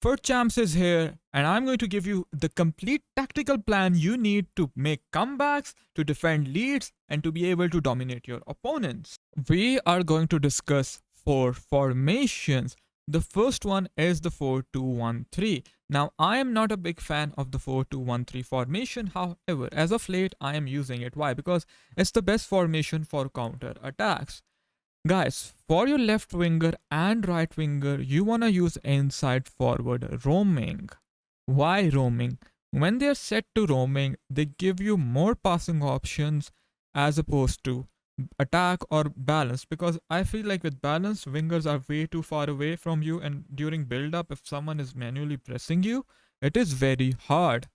For Champs is here, and I'm going to give you the complete tactical plan you need to make comebacks, to defend leads, and to be able to dominate your opponents. We are going to discuss four formations. The first one is the 4-2-1-3. Now, I am not a big fan of the 4-2-1-3 formation. However, as of late, I am using it. Why? Because it's the best formation for counter attacks. Guys, for your left winger and right winger, you want to use inside forward roaming. Why roaming? When they are set to roaming, they give you more passing options as opposed to attack or balance, because I feel like with balance, wingers are way too far away from you, and during build up, if someone is manually pressing you, it is very hard.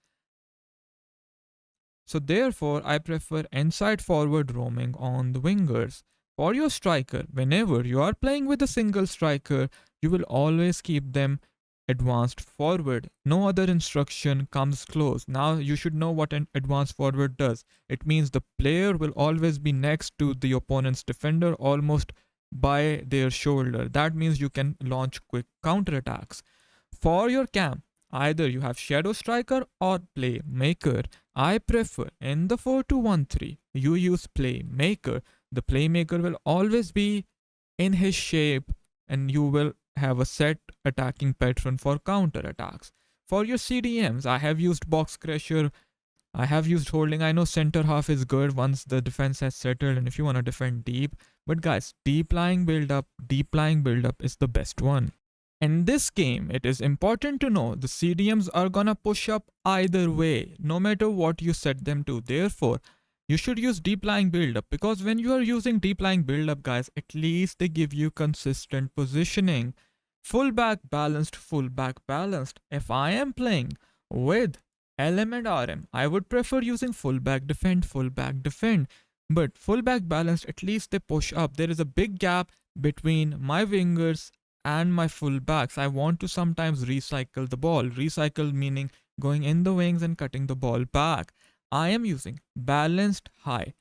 So therefore, I prefer inside forward roaming on the wingers. For your striker, whenever you are playing with a single striker, you will always keep them advanced forward. No other instruction comes close. Now you should know what an advanced forward does. It means the player will always be next to the opponent's defender, almost by their shoulder. That means you can launch quick counterattacks. For your camp, either you have shadow striker or playmaker. I prefer in the 4-2-1-3 you use playmaker. The playmaker will always be in his shape, and you will have a set attacking pattern for counter attacks. For your CDMs, I have used box crusher, I have used holding. I know center half is good once the defense has settled and if you want to defend deep. But guys, deep lying build up is the best one. In this game, it is important to know the CDMs are gonna push up either way, no matter what you set them to. Therefore, you should use deep lying build up, because when you are using deep lying build up, guys, at least they give you consistent positioning. Fullback balanced, fullback balanced. If I am playing with LM and RM, I would prefer using fullback defend, fullback defend. But fullback balanced, at least they push up. There is a big gap between my wingers and my fullbacks. I want to sometimes recycle the ball. Recycle meaning going in the wings and cutting the ball back. I am using balanced high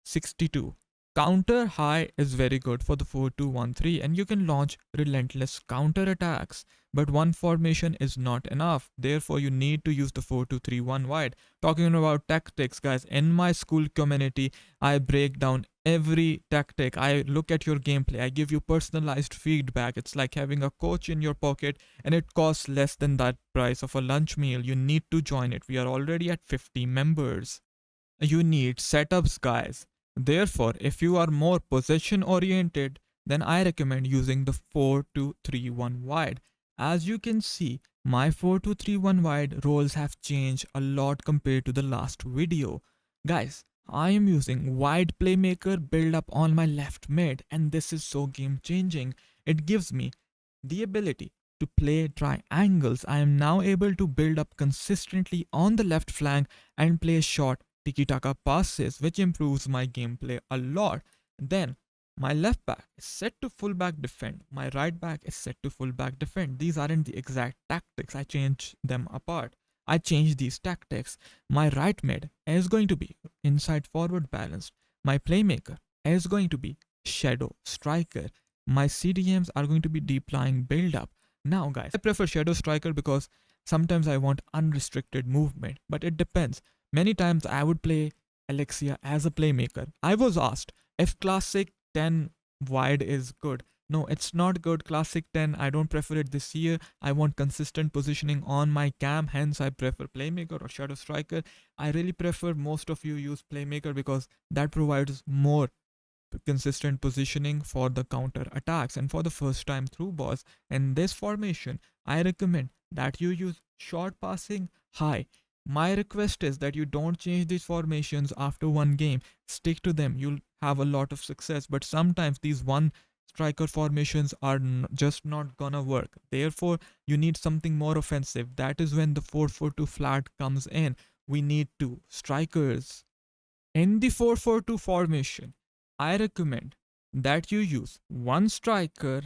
62. Counter high is very good for the 4-2-1-3, and you can launch relentless counter attacks. But one formation is not enough. Therefore, you need to use the 4-2-3-1 wide. Talking about tactics, guys, in my school community, I break down every tactic. I look at your gameplay. I give you personalized feedback. It's like having a coach in your pocket, and it costs less than that price of a lunch meal. You need to join it. We are already at 50 members. You need setups, guys. Therefore, if you are more possession oriented, then I recommend using the 4-2-3-1 wide. As you can see, my 4-2-3-1 wide roles have changed a lot compared to the last video. Guys, I am using wide playmaker build up on my left mid, and this is so game changing. It gives me the ability to play triangles. I am now able to build up consistently on the left flank and play short tiki-taka passes, which improves my gameplay a lot. Then my left back is set to fullback defend. My right back is set to fullback defend. These aren't the exact tactics. I change them apart. I change these tactics. My right mid is going to be inside forward balanced. My playmaker is going to be shadow striker. My CDMs are going to be deep lying build up. Now guys, I prefer shadow striker because sometimes I want unrestricted movement, but it depends. Many times I would play Alexia as a playmaker. I was asked if Classic 10 wide is good. No, it's not good. Classic 10, I don't prefer it this year. I want consistent positioning on my cam, hence I prefer playmaker or shadow striker. I really prefer most of you use playmaker because that provides more consistent positioning for the counter attacks. And for the first time through boss in this formation, I recommend that you use short passing high. My request is that you don't change these formations after one game. Stick to them. You'll have a lot of success. But sometimes these one striker formations are just not gonna work. Therefore, you need something more offensive. That is when the 4-4-2 flat comes in. We need two strikers. In the 4-4-2 formation, I recommend that you use one striker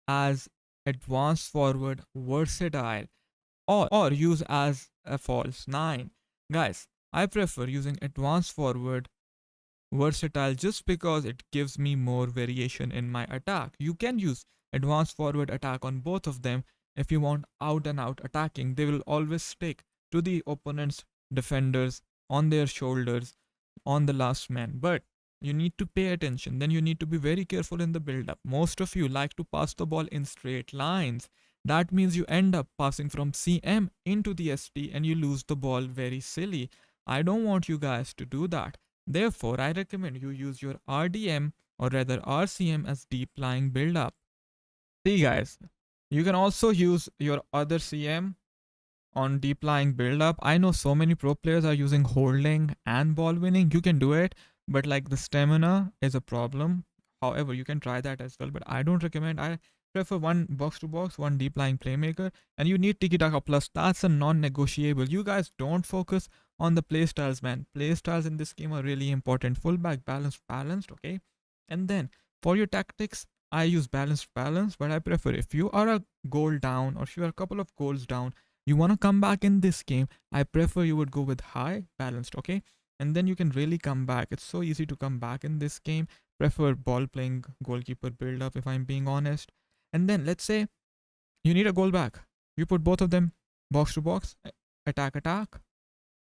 as advanced forward versatile, or use as a false 9. Guys, I prefer using advanced forward versatile just because it gives me more variation in my attack. You can use advanced forward attack on both of them, If you want out and out attacking, they will always stick to the opponent's defenders on their shoulders on the last man. But you need to pay attention. Then you need to be very careful in the build up. Most of you like to pass the ball in straight lines. That means you end up passing from CM into the ST and you lose the ball very silly. I don't want you guys to do that. Therefore, I recommend you use your RDM or rather RCM as deep lying build up. See guys, you can also use your other CM on deep lying build up. I know so many pro players are using holding and ball winning. You can do it, but like the stamina is a problem. However, you can try that as well, but I don't recommend. I prefer one box to box, one deep lying playmaker, and you need Tiki Taka Plus. That's a non negotiable. You guys don't focus on the play styles, man. Play styles in this game are really important. Fullback balanced, okay? And then for your tactics, I use balance, but I prefer if you are a goal down or if you are a couple of goals down, you want to come back in this game, I prefer you would go with high balanced, okay? And then you can really come back. It's so easy to come back in this game. Prefer ball playing goalkeeper build up if I'm being honest. And then let's say you need a goal back. You put both of them box to box, attack,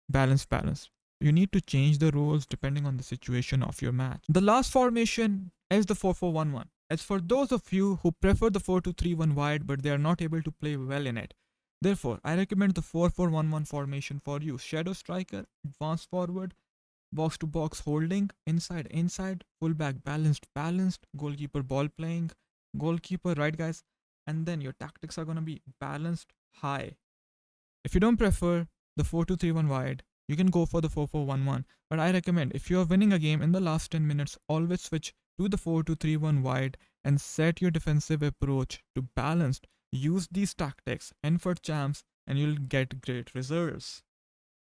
balance. You need to change the roles depending on the situation of your match. The last formation is the 4-4-1-1. As for those of you who prefer the 4-2-3-1 wide but they are not able to play well in it, therefore, I recommend the 4-4-1-1 formation for you. Shadow striker, advanced forward, box to box holding, inside, fullback balanced, goalkeeper ball playing, goalkeeper, right guys? And then your tactics are gonna be balanced high. If you don't prefer the 4-2-3-1 wide, you can go for the 4-4-1-1. But I recommend if you are winning a game in the last 10 minutes, always switch to the 4-2-3-1 wide and set your defensive approach to balanced. Use these tactics and for champs and you'll get great results.